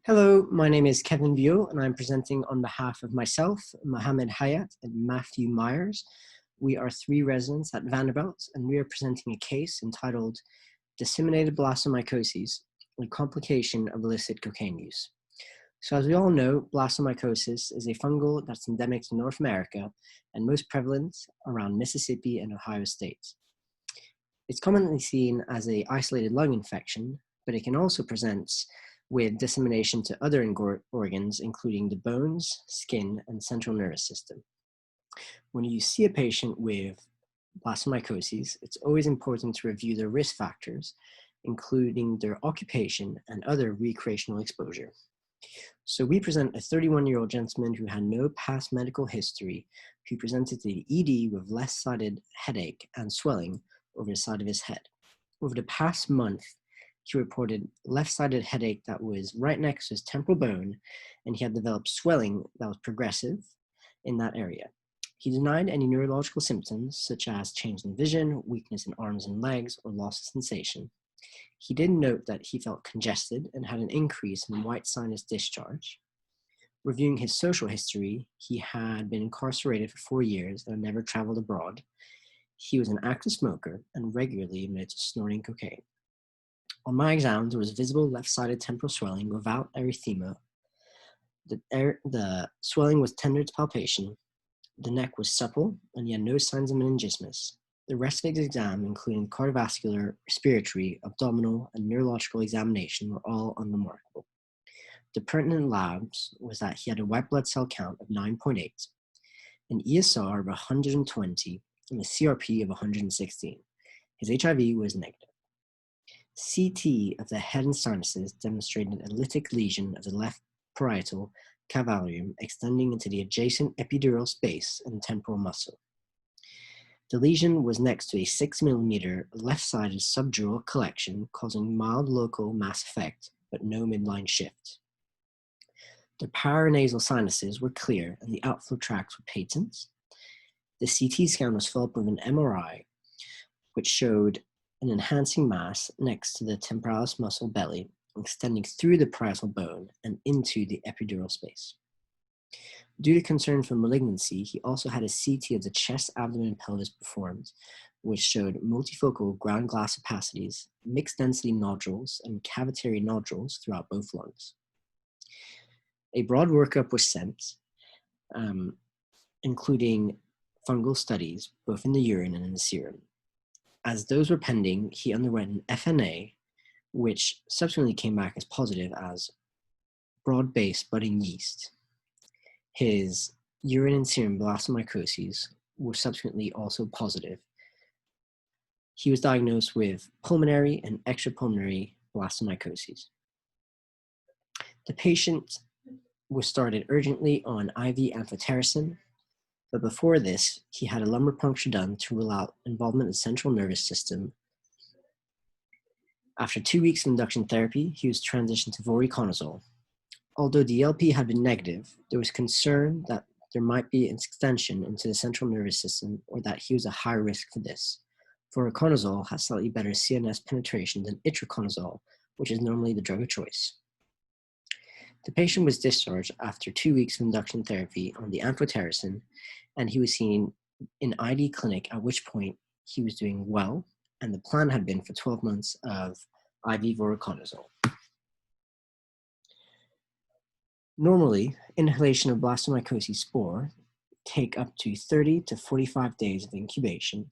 Hello, my name is Kevin Vio, and I'm presenting on behalf of myself, Mohammed Hayat, and Matthew Myers. We are three residents at Vanderbilt, and we are presenting a case entitled Disseminated Blastomycosis, a complication of illicit cocaine use. So as we all know, blastomycosis is a fungal that's endemic to North America and most prevalent around Mississippi and Ohio states. It's commonly seen as an isolated lung infection, but it can also present with dissemination to other organs, including the bones, skin, and central nervous system. When you see a patient with blastomycosis, it's always important to review their risk factors, including their occupation and other recreational exposure. So we present a 31-year-old gentleman who had no past medical history, who presented to the ED with left-sided headache and swelling over the side of his head. Over the past month, he reported left-sided headache that was right next to his temporal bone, and he had developed swelling that was progressive in that area. He denied any neurological symptoms, such as change in vision, weakness in arms and legs, or loss of sensation. He did note that he felt congested and had an increase in white sinus discharge. Reviewing his social history, he had been incarcerated for 4 years and had never traveled abroad. He was an active smoker and regularly admitted to snorting cocaine. On my exam, there was visible left-sided temporal swelling without erythema. The swelling was tender to palpation. The neck was supple, and he had no signs of meningismus. The rest of his exam, including cardiovascular, respiratory, abdominal, and neurological examination, were all unremarkable. The pertinent labs was that he had a white blood cell count of 9.8, an ESR of 120, and a CRP of 116. His HIV was negative. CT of the head and sinuses demonstrated a lytic lesion of the left parietal cavalium extending into the adjacent epidural space and temporal muscle. The lesion was next to a 6 mm left-sided subdural collection, causing mild local mass effect, but no midline shift. The paranasal sinuses were clear and the outflow tracts were patent. The CT scan was followed with an MRI, which showed an enhancing mass next to the temporalis muscle belly, extending through the parietal bone and into the epidural space. Due to concern for malignancy, he also had a CT of the chest, abdomen, and pelvis performed, which showed multifocal ground glass opacities, mixed density nodules, and cavitary nodules throughout both lungs. A broad workup was sent, including fungal studies, both in the urine and in the serum. As those were pending, he underwent an FNA, which subsequently came back as positive as broad-based budding yeast. His urine and serum blastomycosis were subsequently also positive. He was diagnosed with pulmonary and extrapulmonary blastomycosis. The patient was started urgently on IV amphotericin, but before this, he had a lumbar puncture done to rule out involvement in the central nervous system. After 2 weeks of induction therapy, he was transitioned to voriconazole. Although the DLP had been negative, there was concern that there might be an extension into the central nervous system or that he was a high risk for this. Voriconazole has slightly better CNS penetration than itraconazole, which is normally the drug of choice. The patient was discharged after 2 weeks of induction therapy on the amphotericin, and he was seen in ID clinic, at which point he was doing well, and the plan had been for 12 months of IV voriconazole. Normally, inhalation of blastomycosis spore take up to 30 to 45 days of incubation.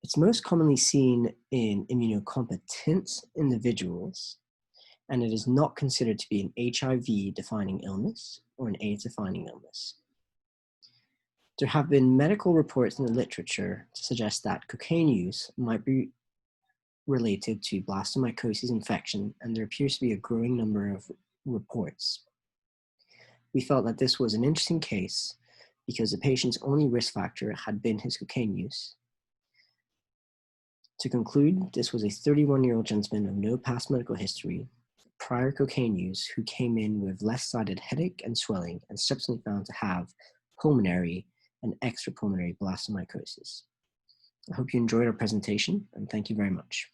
It's most commonly seen in immunocompetent individuals, and it is not considered to be an HIV-defining illness or an AIDS-defining illness. There have been medical reports in the literature to suggest that cocaine use might be related to blastomycosis infection, and there appears to be a growing number of reports. We felt that this was an interesting case because the patient's only risk factor had been his cocaine use. To conclude, this was a 31-year-old gentleman of no past medical history, prior cocaine use, who came in with left-sided headache and swelling and subsequently found to have pulmonary and extrapulmonary blastomycosis. I hope you enjoyed our presentation, and thank you very much.